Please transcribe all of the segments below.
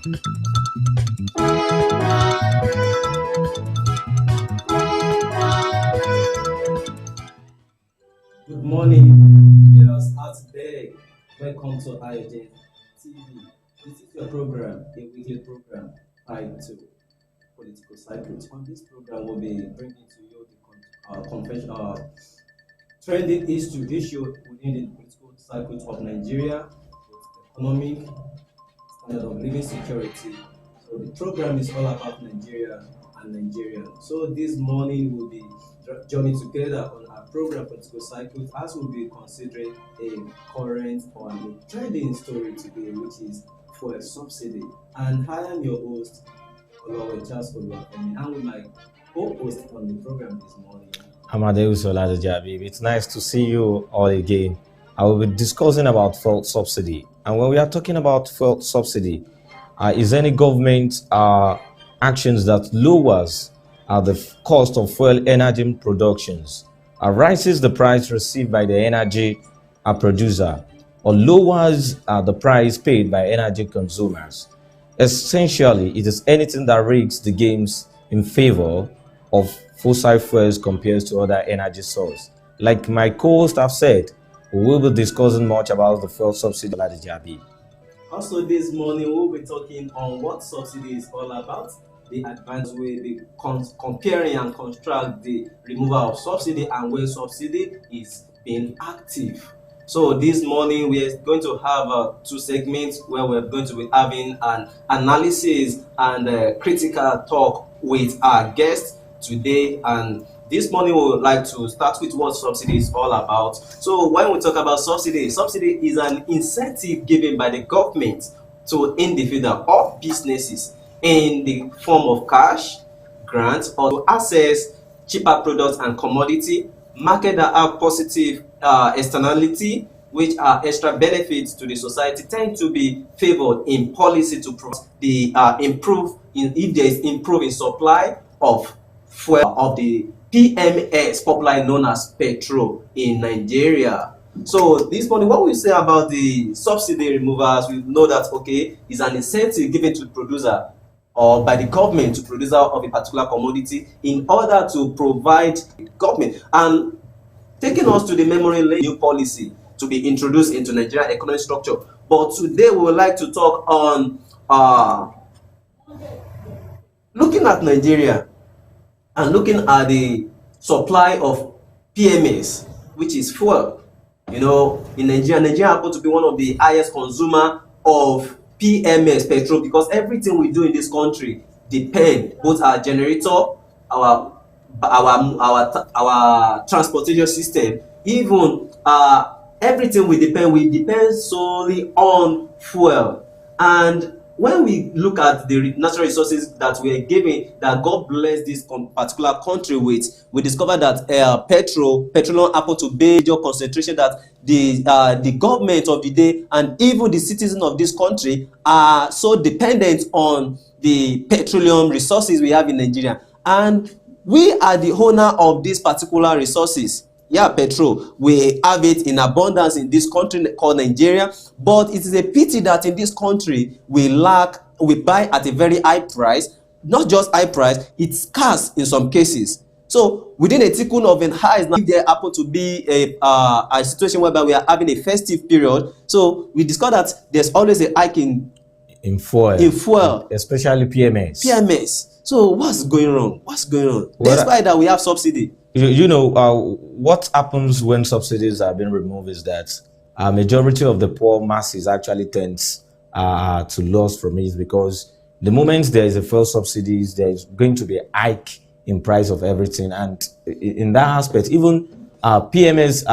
Good morning, viewers out there. Welcome to AYOGEN TV. This is your program, a weekly program tied to political cycles. On this program, we'll be bringing to you the trending issue within the political cycles of Nigeria, economic, standard of living, security. So the program is all about Nigeria and Nigerians. So this morning we'll be joining together on our program political cycles as we'll be considering a current or a trending story today, which is fuel subsidy. And I am your host, Charles Oluwafemi, and with my co-host on the program this morning. Amadeus Oladajabi. It's nice to see you all again. I will be discussing about fuel subsidy. And when we are talking about fuel subsidy, is any government actions that lowers the cost of fuel energy productions, rises the price received by the energy producer, or lowers the price paid by energy consumers. Essentially, it is anything that rigs the games in favor of fossil fuels compared to other energy sources. Like my co-host have said, we will be discussing much about the fuel subsidy. Also this morning, we'll be talking on what subsidy is all about, the advanced way, the comparing and construct the removal of subsidy and where subsidy is being active. So this morning we are going to have two segments where we're going to be having an analysis and critical talk with our guests today. And this morning we would like to start with what subsidy is all about. So when we talk about subsidy is an incentive given by the government to individuals or businesses in the form of cash, grants, or to access cheaper products and commodity, market that have positive externality, which are extra benefits to the society, tend to be favored in policy to improve if there is improving supply of fuel of the PMS, popularly known as petrol in Nigeria. So this morning, what we say about the subsidy removals, we know that is an incentive given to the producer or by the government to producer of a particular commodity in order to provide government and taking us to the memory lane new policy to be introduced into Nigerian economic structure. But today we would like to talk on looking at Nigeria and looking at the supply of PMS, which is fuel. You know, in Nigeria happens to be one of the highest consumer of PMS, petrol, because everything we do in this country depend both our generator, our transportation system, even everything we depend solely on fuel. And when we look at the natural resources that we are given, that God bless this particular country with, we discover that petroleum happen to be major concentration that the government of the day and even the citizens of this country are so dependent on the petroleum resources we have in Nigeria. And we are the owner of these particular resources. Yeah, petrol. We have it in abundance in this country called Nigeria, but it is a pity that in this country we buy at a very high price. Not just high price, it's scarce in some cases. So within a tickle of an eye, now if there happen to be a situation whereby we are having a festive period, so we discover that there's always a hike in fuel, especially PMS. So what's going on? Despite that we have subsidy. You know, what happens when subsidies are being removed is that a majority of the poor masses actually tends to lose from it, because the moment there is a fuel subsidies, there is going to be a hike in price of everything. And in that aspect, even PMS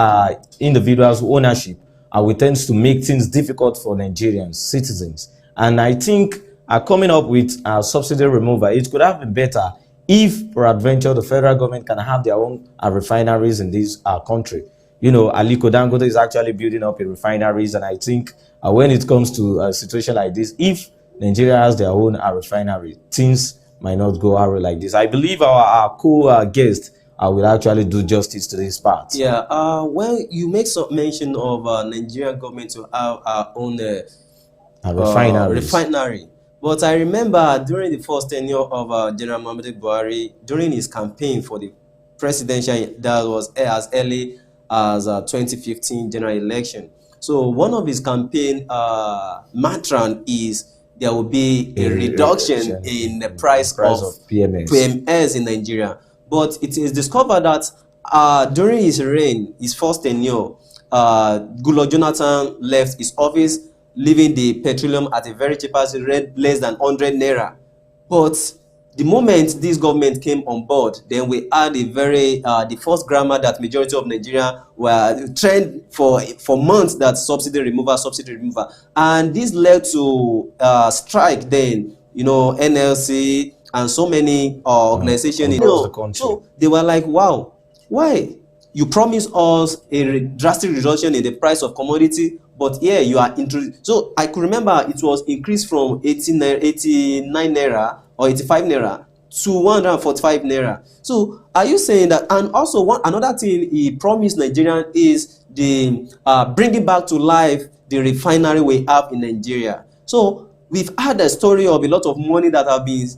individuals ownership we tends to make things difficult for Nigerians, citizens. And I think coming up with subsidy removal, it could have been better if, peradventure, the federal government can have their own refineries in this country. You know, Aliko Dangote is actually building up a refineries, and I think when it comes to a situation like this, if Nigeria has their own refinery, things might not go out like this. I believe our co-guest will actually do justice to this part. Yeah, well, you make some mention of Nigerian government to have our own refinery. But I remember during the first tenure of General Muhammadu Buhari, during his campaign for the presidential, that was as early as 2015 general election. So one of his campaign mantra is there will be a reduction in the price of PMS in Nigeria. But it is discovered that during his reign, his first tenure, Goodluck Jonathan left his office, leaving the petroleum at a very cheap rate, less than 100 naira. But the moment this government came on board, then we had a very the first grammar that majority of Nigeria were trend for months, that subsidy remover, and this led to strike. Then NLC and so many organizations, across the country. so they were like, wow, why you promise us a drastic reduction in the price of commodity, but here you are introducing. So I could remember it was increased from 89 naira or 85 naira to 145 naira. So are you saying that? And also another thing he promised Nigerian is the bringing back to life the refinery we have in Nigeria. So we've had a story of a lot of money that have been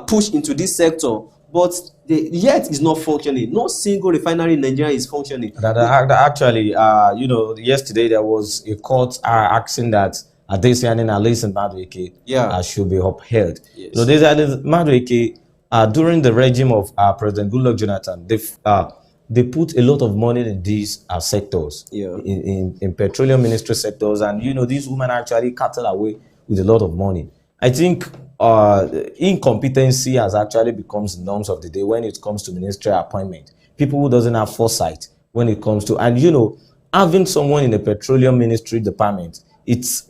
pushed into this sector, but yet is not functioning. No single refinery in Nigeria is functioning. Actually, yesterday there was a court asking that Adesian and Alison Madueke should be upheld. Yes. So Adesian Madueke, during the regime of President Goodluck Jonathan, they put a lot of money in these sectors, in petroleum ministry sectors, and these women actually cattle away with a lot of money. I think incompetency has actually becomes the norms of the day when it comes to ministerial appointment. People who doesn't have foresight when it comes to, and having someone in the petroleum ministry department, it's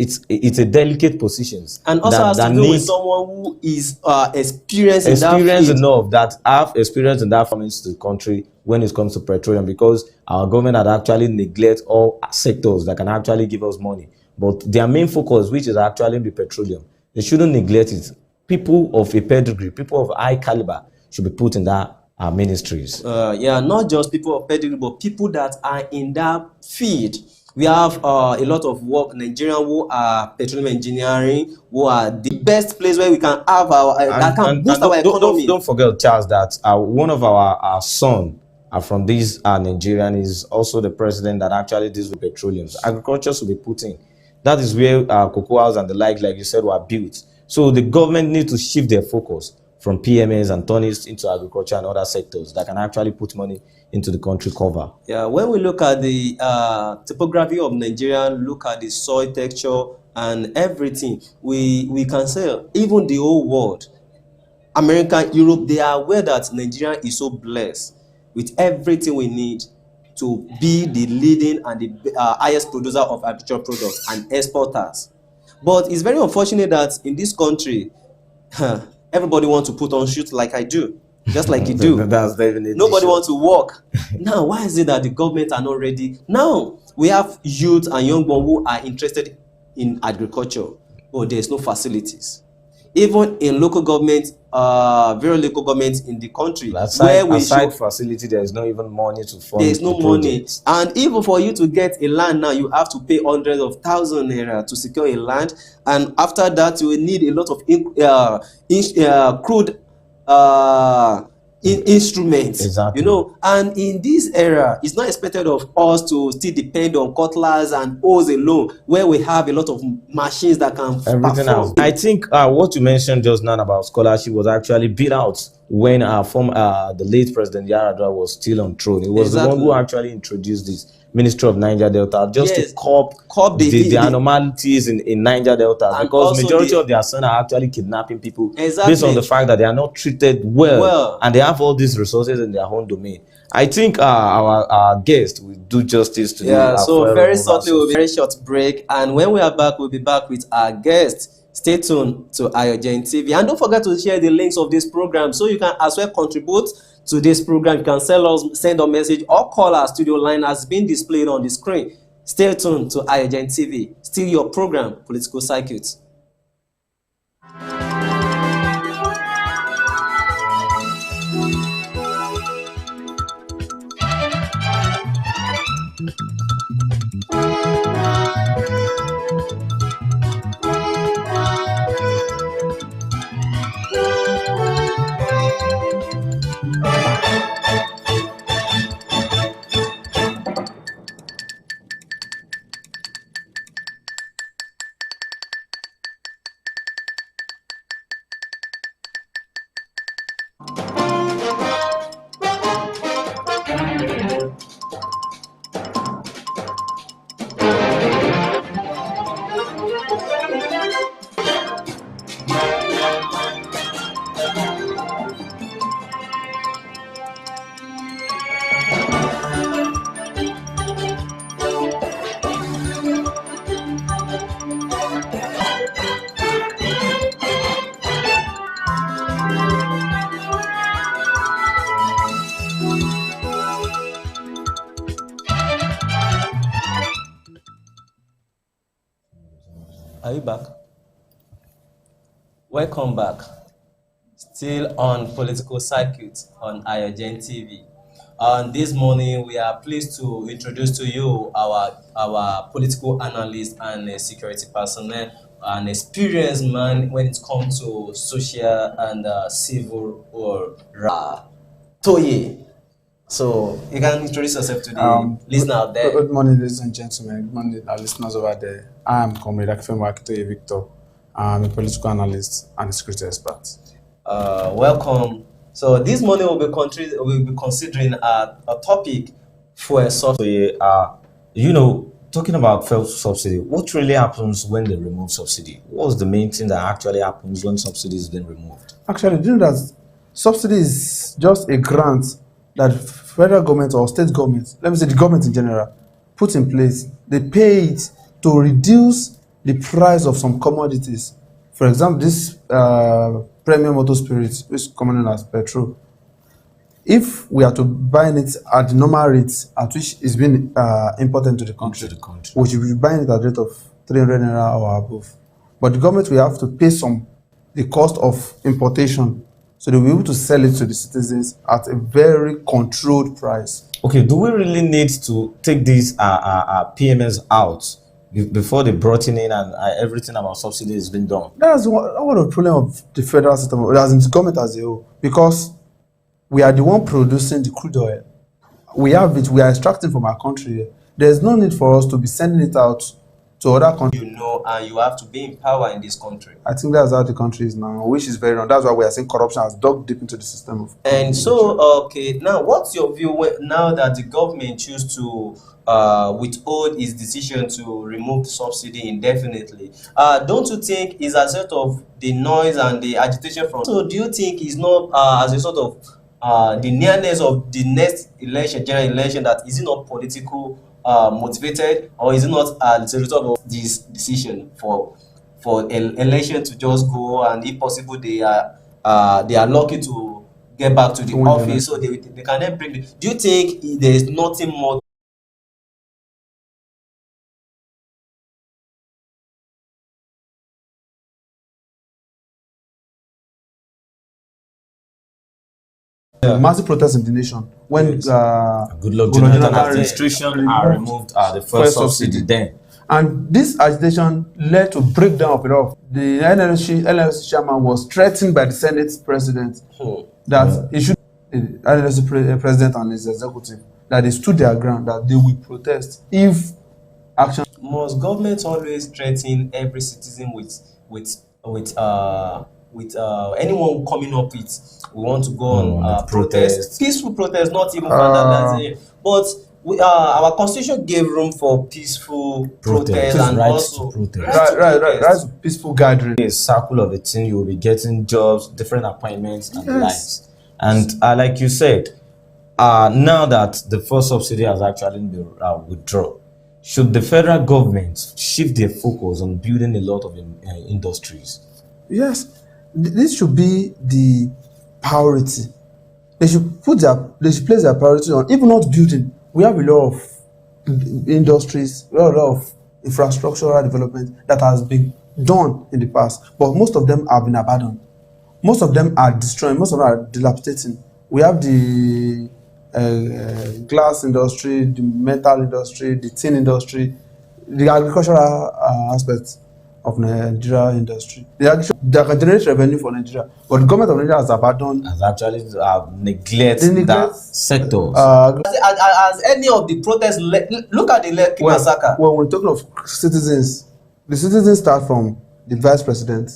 a delicate position, and also has to do with someone who is experienced enough, that have experience in that into the country when it comes to petroleum, because our government had actually neglect all sectors that can actually give us money, but their main focus, which is actually the petroleum, they shouldn't neglect it. People of a pedigree, people of high caliber should be put in that ministries. Not just people of pedigree, but people that are in that field. We have a lot of work Nigerian who are petroleum engineering, who are the best place where we can have our that can boost our economy. Don't forget, Charles, that one of our son from these Nigerian is also the president that actually deals with petroleum. So agriculture should be put in. That is where cocoa house and the like you said, were built. So the government needs to shift their focus from PMS and turn it into agriculture and other sectors that can actually put money into the country cover. Yeah, when we look at the topography of Nigeria, look at the soil texture and everything, we can say even the whole world, America, Europe, they are aware that Nigeria is so blessed with everything we need to be the leading and the highest producer of agricultural products and exporters. But it's very unfortunate that in this country, everybody wants to put on shoes like I do, just like you do. That's definitely nobody wants to work. Now, why is it that the government are not ready? Now, we have youth and young ones who are interested in agriculture, but there's no facilities. Even in local government, very local governments in the country, aside facility, there is not even money to fund. There is no money, and even for you to get a land now, you have to pay hundreds of thousands naira to secure a land, and after that, you will need a lot of crude instruments. Exactly. And in this era, it's not expected of us to still depend on cutlass and hoes alone, where we have a lot of machines that can everything else. I think what you mentioned just now about scholarship was actually beat out when the late President Yaradua was still on throne. It was the one who actually introduced this Ministry of Niger Delta just to curb the anomalies in Niger Delta, because majority of their sons are actually kidnapping people based on the fact that they are not treated well and they have all these resources in their own domain. I think our guest will do justice to so very shortly we'll be very short break, and when we are back, we'll be back with our guest. Stay tuned to AYOGEN TV, and don't forget to share the links of this program so you can as well contribute to this program. You can send a message or call our studio line as being displayed on the screen. Stay tuned to AYOGEN TV. Still your program, Political Circuits. Are you back? Welcome back. Still on Political Circuit on AYOGEN TV. And this morning, we are pleased to introduce to you our political analyst and security personnel, an experienced man when it comes to social and civil or Toye. So you can introduce yourself to the listener out there. Good morning, ladies and gentlemen. Good morning, our listeners over there. I am Comrade Akifemo Akitoye Victor. I'm a political analyst and a security expert. Welcome. So this morning we'll be considering a topic for a subsidy. Talking about fuel subsidy, what really happens when they remove subsidy? What's the main thing that actually happens when subsidy is being removed? Actually, do you know that subsidy is just a grant that federal government or state government, let me say the government in general, put in place. They pay it to reduce the price of some commodities. For example, this premium motor spirit, which is commonly known as petrol. If we are to buy it at the normal rates at which it's been imported into the country, we should be buying it at the rate of 300 naira or above. But the government will have to pay the cost of importation, so they'll be able to sell it to the citizens at a very controlled price. Okay, do we really need to take these PMS out before they brought in and everything about subsidy has been done? That's one of the problem of the federal system, as in the government as a whole, because we are the one producing the crude oil. We have it, we are extracting from our country. There's no need for us to be sending it out to other countries. And you have to be in power in this country. I think that's how the country is now, which is very wrong. That's why we are saying corruption has dug deep into the system. And so, okay, now what's your view now that the government choose to withhold its decision to remove subsidy indefinitely? Don't you think it's a sort of the noise and the agitation from? So, do you think it's not as a sort of the nearness of the next election, general election, that is it not political motivated, or is it not as a result of this decision for election to just go, and if possible they are lucky to get back to the office, so they can then bring it? Do you think there is nothing more? Massive protests in the nation when Good luck Jonathan administration removed the first subsidy then. And this agitation led to breakdown of it all. The NLC chairman was threatened by the Senate president that he should, NLC president and his executive, that they stood their ground, that they will protest if action. Must government always threaten every citizen with anyone coming up with we want to go on protest, peaceful protest, not even vandalizing, but our constitution gave room for peaceful protest and right also to protest. Right, peaceful gathering. A circle of a thing, you will be getting jobs, different appointments, and the likes. And like you said, now that the first subsidy has actually been withdrawn, should the federal government shift their focus on building a lot of industries? Yes, this should be the priority. They should place their priority on, even not building. We have a lot of industries, a lot of infrastructural development that has been done in the past, but most of them have been abandoned. Most of them are destroying, most of them are dilapidating. We have the glass industry, the metal industry, the tin industry, the agricultural aspect of Nigeria industry. They can generate revenue for Nigeria, but the government of Nigeria has abandoned. Has actually neglected that sector. As any of the protests, look at the Lekki massacre. When we're talking of citizens, the citizens start from the vice president,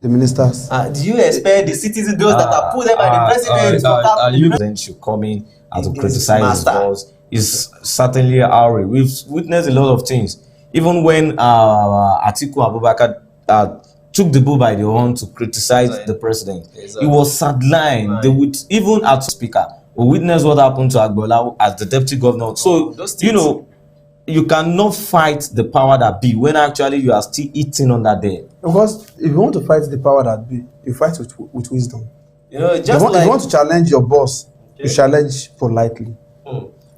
the ministers. Do you expect the citizens, those that are put there by the president, the president should come in and to criticize his boss? Is certainly our. We've witnessed a lot of things. Even when Atiku Abubakar took the bull by the horn to criticize the president, it was sidelined. They would even at speaker. We witnessed what happened to Agbola as the deputy governor. So you cannot fight the power that be when actually you are still eating on that day. Because if you want to fight the power that be, you fight with wisdom. Just if you want to challenge your boss, you challenge politely.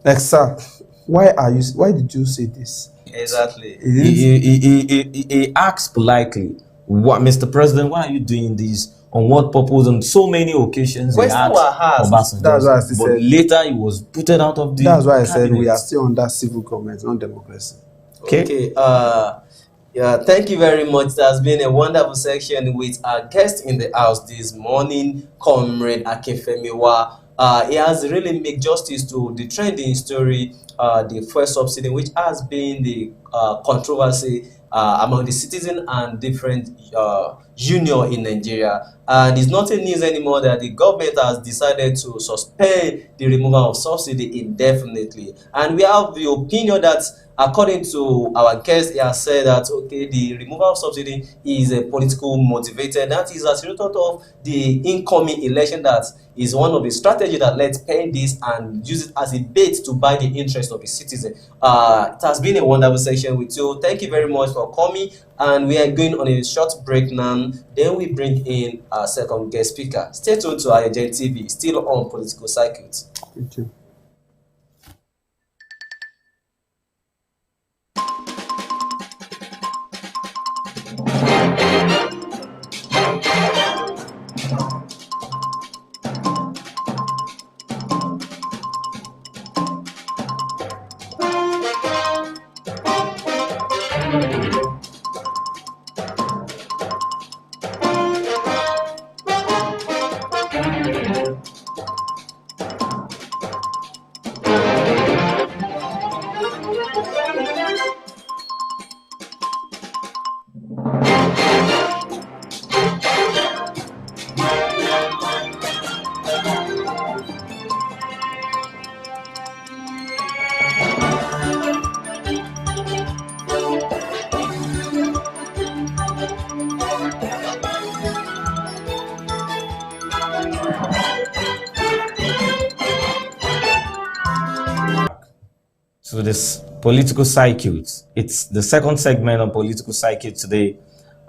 Like, sir, why did you say this? Exactly. He asked politely, "What, Mr. President? Why are you doing this? On what purpose?" On so many occasions, he Question asked was asked. That's why I Obasanjo, still but said. later he was put out of the That's why I said we cabinet. are still under civil government, not democracy. Okay. Okay. Yeah. Thank you very much. It has been a wonderful section with our guest in the house this morning, Comrade Akinfemiwa. He has really made justice to the trending story, the fuel subsidy, which has been the controversy among the citizen and different union in Nigeria. And it's not a news anymore that the government has decided to suspend the removal of subsidy indefinitely. And we have the opinion that, according to our guest, he has said that okay, the removal of subsidy is a political motivated. That is as a result of the incoming election. That is one of the strategies that let's pay this and use it as a bait to buy the interest of the citizen. It has been a wonderful session with you. Thank you very much for coming. And we are going on a short break now. Then we bring in our second guest speaker. Stay tuned to AYOGEN TV, still on Political Circuit. Thank you. To this political circuit. It's the second segment on political circuit today,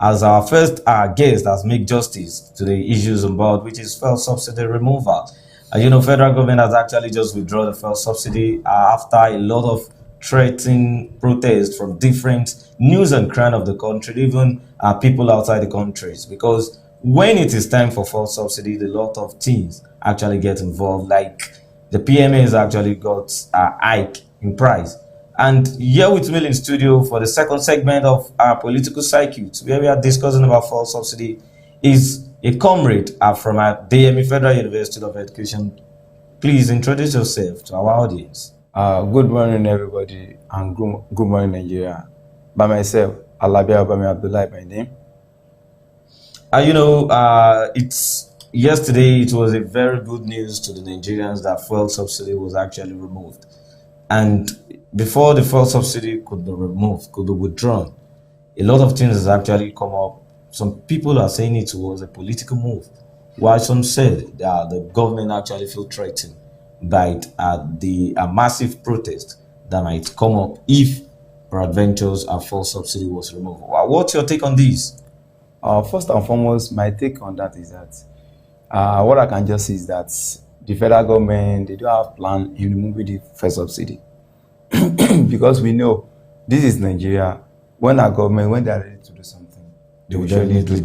as our first guest has made justice to the issues about which is fuel subsidy removal. Federal government has actually just withdrawn the fuel subsidy after a lot of threatening protests from different news and crown of the country, even people outside the countries. Because when it is time for fuel subsidy, a lot of things actually get involved, like the PMA has actually got a hike in price. And here with me in studio for the second segment of our political circuit, where we are discussing about fuel subsidy, is a comrade from our DME Federal University of Education. Please introduce yourself to our audience. Good morning, everybody, and good morning, Nigeria. By myself, Alabi Abami Abdullah, by name. It's yesterday. It was a very good news to the Nigerians that fuel subsidy was actually removed. And before the fuel subsidy could be removed, could be withdrawn, a lot of things has actually come up. Some people are saying it was a political move, while some said that the government actually feel threatened by the massive protest that might come up if peradventure a fuel subsidy was removed. What's your take on this? First and foremost, my take on that is that what I can just say is that the federal government, they don't have plan in removing the fuel subsidy. Because we know this is Nigeria. When our government, when they are ready to do something, they will definitely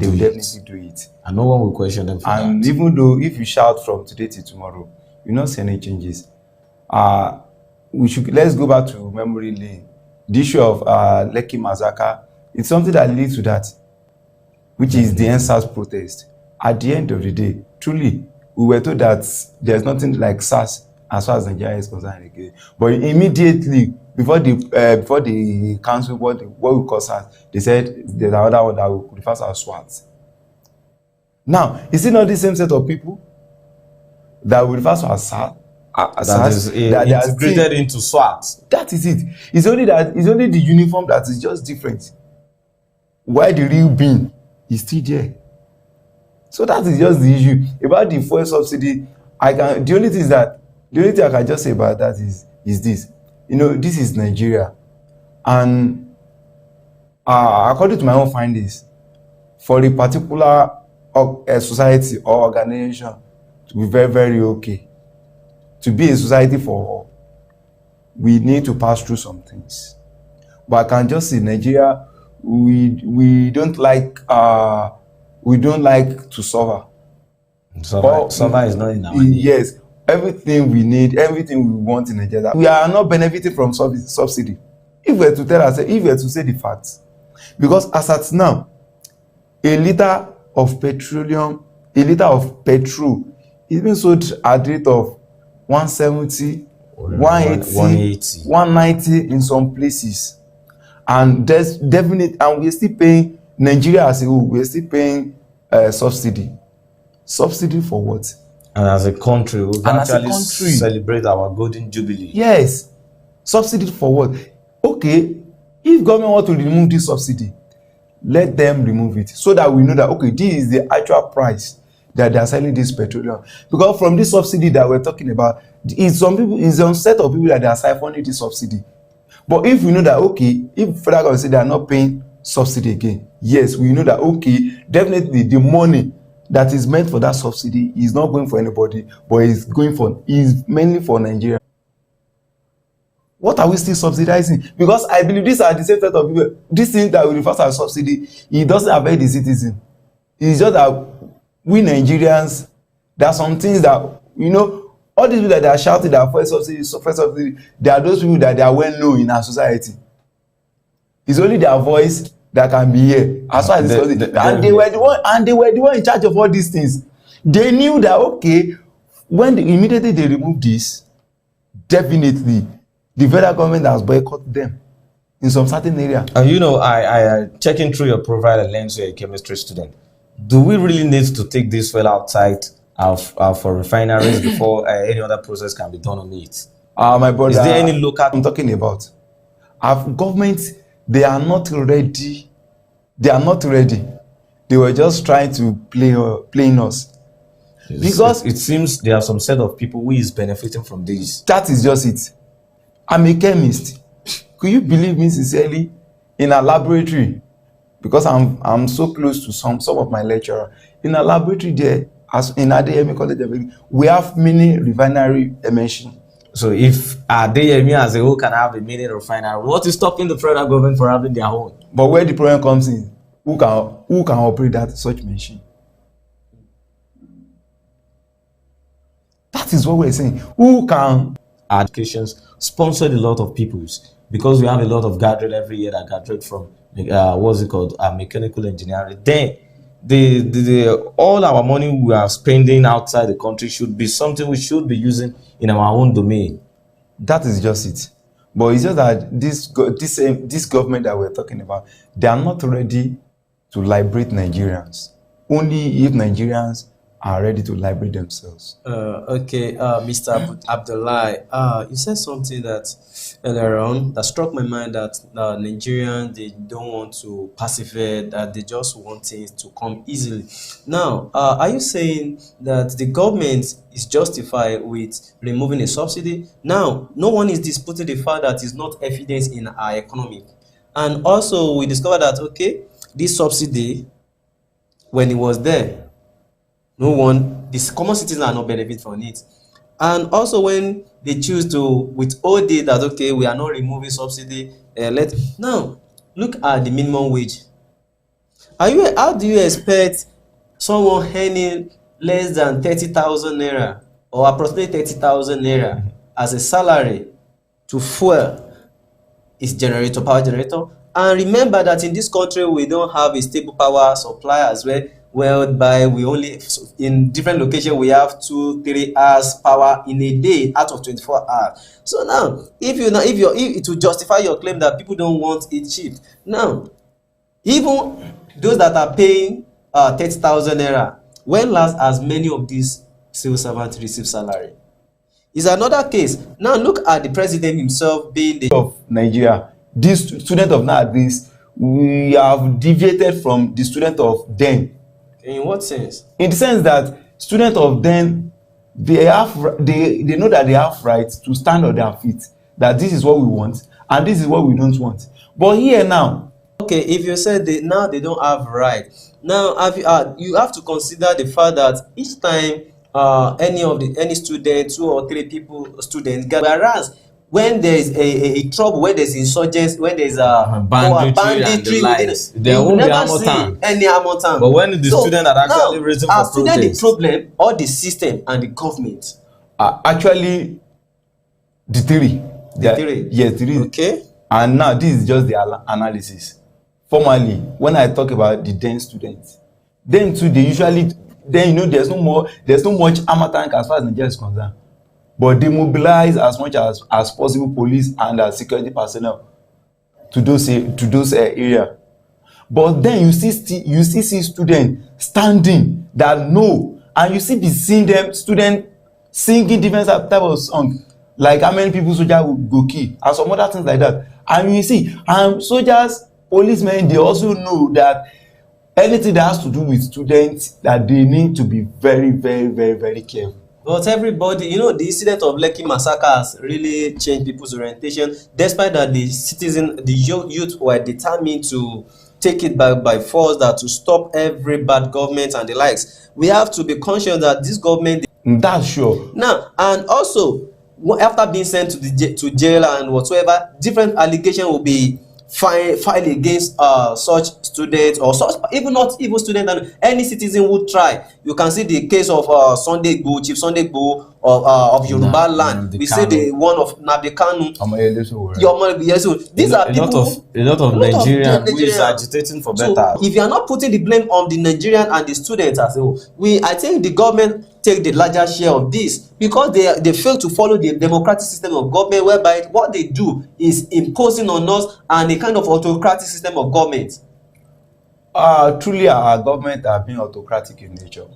do it. And no one will question them for that. And even though if you shout from today till tomorrow, you'll not see any changes. Let's go back to memory lane. The issue of Lekki massacre, it's something that leads to that, which is the NSAS protest. At the end of the day, truly, we were told that there's nothing like SARS as far as Nigeria is concerned again. But immediately, before the council, what we call SARS, they said there's another one that we refer to as SWAT. Now, is it not the same set of people that we refer to as SARS? That is integrated into SWAT. That is it. It's only the uniform that is just different. Why the real being is still there? So that is just the issue about the fuel subsidy. The only thing I can just say about that is this. This is Nigeria, and according to my own findings, for a particular society or organization to be very, very okay, to be a society for all, we need to pass through some things. But I can just see Nigeria, we don't like to suffer. Suffer is not in our name. Yes, everything we need, everything we want in Nigeria, we are not benefiting from subsidy. If we were to say the facts, because as at now, a liter of petroleum, a liter of petrol is being sold at the rate of 170, 180, 190 in some places. And there's definitely, and we're still paying, Nigeria as a whole, we're still paying subsidy. Subsidy for what? And as a country, we actually celebrate our golden jubilee. Yes. Subsidy for what? Okay, if government want to remove this subsidy, let them remove it so that we know that, okay, this is the actual price that they are selling this petroleum. Because from this subsidy that we're talking about, it's some set of people that they are siphoning this subsidy. But if we know that, okay, if federal government say they are not paying subsidy again, yes, we know that, okay, definitely the money that is meant for that subsidy is not going for anybody, but is mainly for Nigeria. What are we still subsidizing? Because I believe these are the same set of people. This thing that we refer to as subsidy, it doesn't affect the citizen. It's just that we Nigerians, there are some things that, all these people that they are shouting that first subsidy, they are those people that they are well known in our society. It's only their voice that can be here. As far as they were the one in charge of all these things. They knew that, okay, immediately they removed this, definitely the federal government has boycotted them in some certain area. I checking through your profile and learned you're a chemistry student. Do we really need to take this well outside for refineries before any other process can be done on it? My brother, is there any local I'm talking about? Our government, they are not ready. They are not ready. They were just trying to playing us. Because it seems there are some set of people who is benefiting from this. That is just it. I'm a chemist. Could you believe me sincerely? In a laboratory, because I'm so close to some of my lecturer. In a laboratory there, as in Adeyemi College, we have mini refinery emission. So if Adeyemi as a whole can have a mini refinery, what is stopping the federal government from having their own? But where the problem comes in, who can operate such machine? That is what we're saying. Who can? Educations sponsored a lot of peoples, because we have a lot of gathering every year that graduate from mechanical engineering. Then the all our money we are spending outside the country should be something we should be using in our own domain. That is just it. But it's just that this government that we're talking about, they are not ready to liberate Nigerians. Only if Nigerians are ready to liberate themselves. Okay, Mr. Abdullahi, you said something that earlier on that struck my mind, that Nigerians, they don't want to persevere, that they just want things to come easily. Now, are you saying that the government is justified with removing a subsidy? Now, no one is disputing the fact that it's not evidence in our economy. And also, we discovered that, okay, this subsidy, when it was there, no one, these common citizens are not benefit from it. And also when they choose to withhold it, that okay, we are not removing subsidy, now look at the minimum wage. How do you expect someone earning less than 30,000 naira or approximately 30,000 naira as a salary to fuel his power generator? And remember that in this country we don't have a stable power supply as well, whereby we only, in different locations, we have 2-3 hours power in a day out of 24 hours. So now, if it will justify your claim that people don't want it cheap. Now, even those that are paying 30,000 naira, when last as many of these civil servants receive salary? Is another case. Now look at the president himself being the of Nigeria. This student of nowadays, we have deviated from the student of then. In what sense? In the sense that students of then, they know that they have rights to stand on their feet, that this is what we want and this is what we don't want. But here now, okay, if you said now they don't have right, now you have to consider the fact that each time any student, 2 or 3 students, whereas when there is a trouble, when there's insurgents, when there's a banditry and the within likes, it, there you will won't be never armor see tank. any armor tank. But when the student are actually now, raising are for student the protest, problem or the system and the government? Actually, the theory. Theory. Yes, the theory. Okay. And now this is just the analysis. Formally, when I talk about the then students, them too, they usually, then you know, there's no much armor tank as far as Nigeria is concerned. But they mobilize as much as possible police and security personnel to those area. But then you see students standing that know, and you see be seeing them students singing different type of song, like how many people soldiers will go kill and some other things like that. And you see, soldiers, policemen, they also know that anything that has to do with students, that they need to be very, very, very, very careful. But everybody, you know, the incident of Lekki massacre has really changed people's orientation, despite that the youth were determined to take it back by force, that to stop every bad government and the likes. We have to be conscious that this government. That's sure. Now, and also, after being sent to jail and whatsoever, different allegations will be filed against such students, or such, even not even students, and any citizen would try. You can see the case of Sunday Igboho, Chief Sunday Igboho of Yoruba land. We see the one of Nnamdi Kanu. These are people, a lot of Nigerians who is agitating for better. So if you are not putting the blame on the Nigerian and the students as a whole, I think the government take the larger share of this, because they fail to follow the democratic system of government, whereby what they do is imposing on us and a kind of autocratic system of government. Truly our government are being autocratic in nature,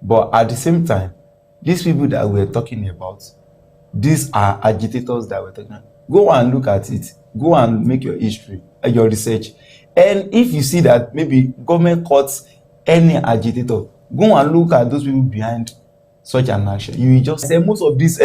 but at the same time, these people that we're talking about, these are agitators that we're talking about. Go and look at it. Go and make your history, your research, and if you see that maybe government caught any agitator, go and look at those people behind such an action. You will just say most of this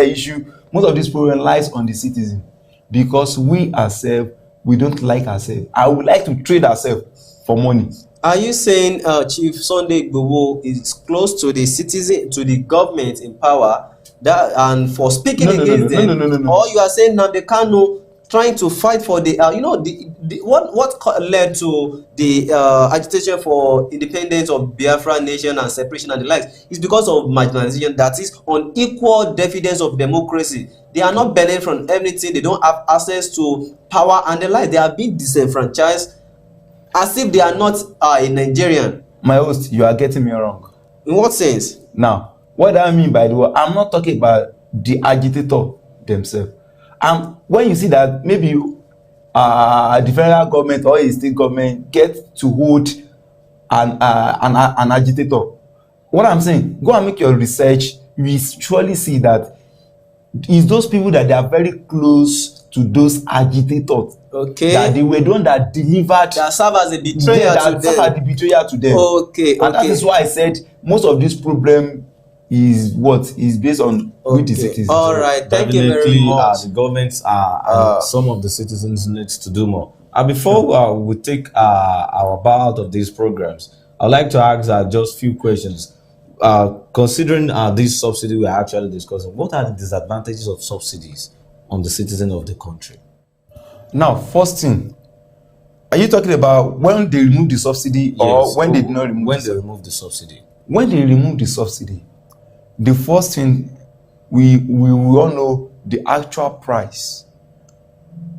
most of this problem lies on the citizen, because we ourselves, we don't like ourselves. I would like to trade ourselves for money. Are you saying Chief Sunday Igboho is close to the citizen, to the government in power, that and for speaking against them? No. Or you are saying Nnamdi Kanu trying to fight for the what led to the agitation for independence of Biafra nation and separation and the likes is because of marginalization, that is unequal dividends of democracy. They are not benefiting from anything. They don't have access to power and the like. They are being disenfranchised as if they are not a Nigerian. My host, you are getting me wrong. In what sense? Now, what I mean by the word, I'm not talking about the agitator themselves. When you see that maybe the federal government or a state government get to hold an agitator, what I'm saying, go and make your research. You will surely see that it's those people that they are very close to those agitators. Okay. That they were the one that delivered. That serve as a betrayal to them. Okay. And that is why I said most of this problem is based on with the citizens. All right. Thank you very much. The governments and some of the citizens needs to do more. Before we take our bow out of these programs, I'd like to ask just few questions. Considering this subsidy we're actually discussing, what are the disadvantages of subsidies on the citizen of the country? Now, first thing, are you talking about when they remove the subsidy, or when they did not remove? When they remove the subsidy. When they remove the subsidy, the first thing we all know the actual price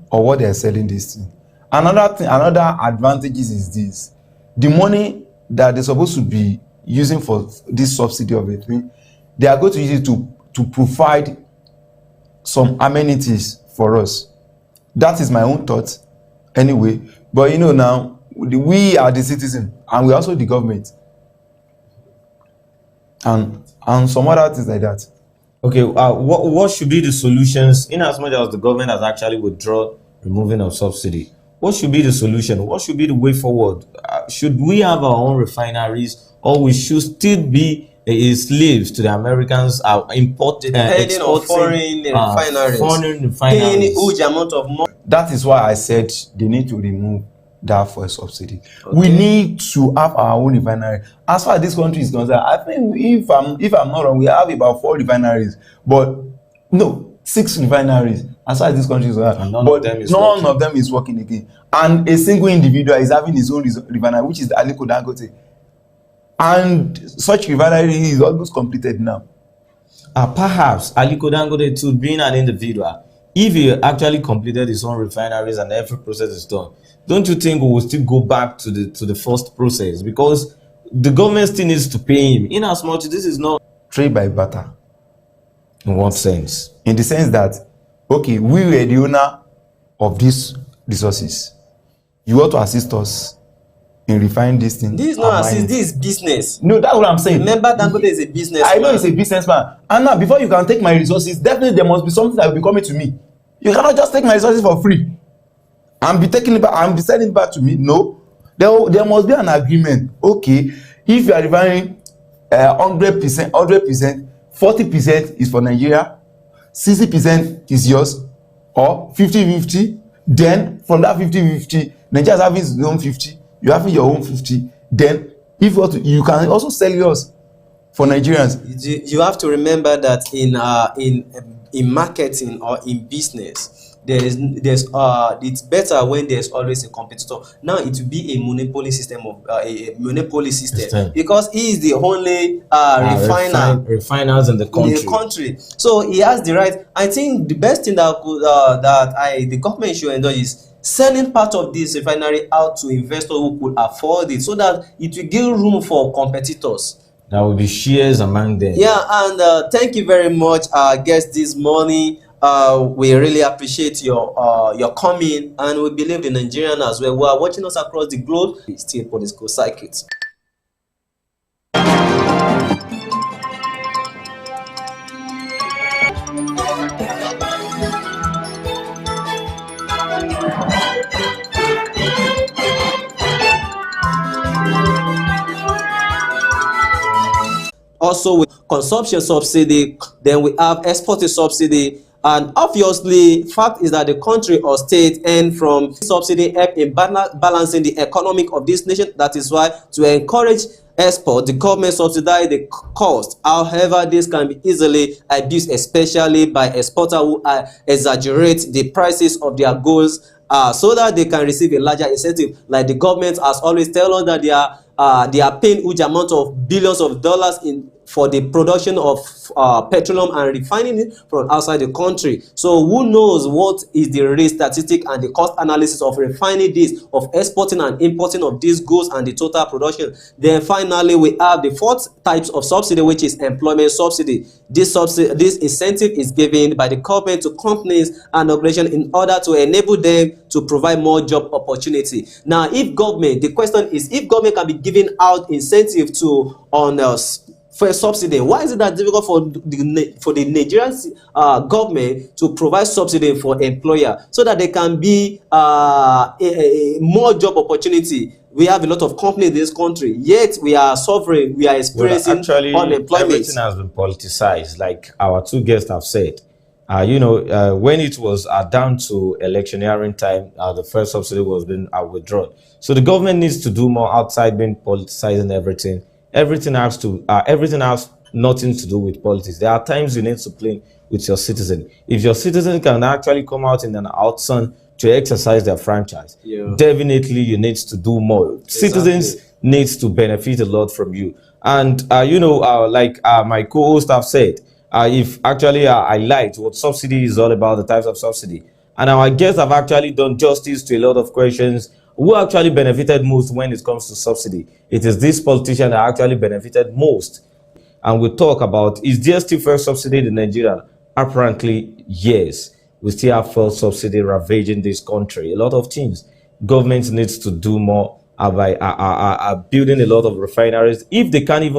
or what they are selling this thing. Another advantages is this: the money that they're supposed to be using for this subsidy of a thing, they are going to use it to provide some amenities for us. That is my own thought anyway. But you know, now we are the citizen and we are also the government, and some other things like that. Okay, what should be the solutions, in as much as the government has actually withdrawn removing of subsidy? What should be the solution? What should be the way forward? Should we have our own refineries, or we should still be slaves to the Americans exporting foreign refineries, paying huge amount of money? That is why I said they need to remove that for a subsidy. Okay. We need to have our own refinery. As far as this country is concerned, I think if I'm not wrong, we have about 4 refineries. But no, 6 refineries as far as this country is concerned, And none but of them is none working. of them is working again, and a single individual is having his own refinery, which is the Aliko Dangote, and such refinery is almost completed now. Perhaps Aliko Dangote too, being an individual, if he actually completed his own refineries and every process is done, don't you think we will still go back to the first process? Because the government still needs to pay him. In as much this is not. Trade by barter. In what sense? In the sense that, okay, we were the owner of these resources. You want to assist us in refining this thing. This is not assist, this is business. No, that's what I'm saying. Remember, Dangote is a business. I know he's a businessman. And now, before you can take my resources, definitely there must be something that will be coming to me. You cannot just take my resources for free and be taking it back and be sending it back to me. No. There must be an agreement. Okay, if you are refining 100%, 40% is for Nigeria, 60% is yours, or 50-50. Then from that 50-50, Nigeria is having its own 50, you having your own 50. Then if you want to, you can also sell yours for Nigerians. You have to remember that in marketing or in business, there's it's better when there's always a competitor. Now it will be a monopoly system because he is the only refiners in the country. So he has the right. I think the best thing that the government should endorse is selling part of this refinery out to investors who could afford it, so that it will give room for competitors. There will be shares among them. Yeah, and thank you very much, our guest this morning. We really appreciate your coming, and we believe the Nigerian as well who are watching us across the globe still political circuits. Also, with consumption subsidy, then we have exporting subsidy, and obviously, fact is that the country or state earn from subsidy help in balancing the economic of this nation. That is why, to encourage export, the government subsidize the cost. However, this can be easily abused, especially by exporters who exaggerate the prices of their goods so that they can receive a larger incentive. Like the government has always tell us that they are paying huge amount of billions of dollars for the production of petroleum and refining it from outside the country. So who knows what is the risk statistic and the cost analysis of refining this, of exporting and importing of these goods and the total production. Then finally, we have the fourth types of subsidy, which is employment subsidy. This incentive is given by the government to companies and organizations in order to enable them to provide more job opportunity. Now, the question is, if government can be giving out incentive for a subsidy, why is it that difficult for the Nigerian government to provide subsidy for employer so that there can be more job opportunity? We have a lot of companies in this country, yet we are suffering, we are experiencing unemployment. Everything has been politicized, like our two guests have said. When it was down to electioneering time, the first subsidy was being withdrawn. So the government needs to do more outside being politicizing everything. Everything has nothing to do with politics. There are times you need to play with your citizen. If your citizen can actually come out in an outsun to exercise their franchise, definitely you need to do more. Exactly. Citizens needs to benefit a lot from you. And like my co-host have said, if actually I liked what subsidy is all about, the types of subsidy, and our guests have actually done justice to a lot of questions. Who actually benefited most when it comes to subsidy? It is this politician that actually benefited most. And we talk about, is there still fuel subsidy in Nigeria? Apparently, yes. We still have fuel subsidy ravaging this country. A lot of things. Government needs to do more by building a lot of refineries. If they can't even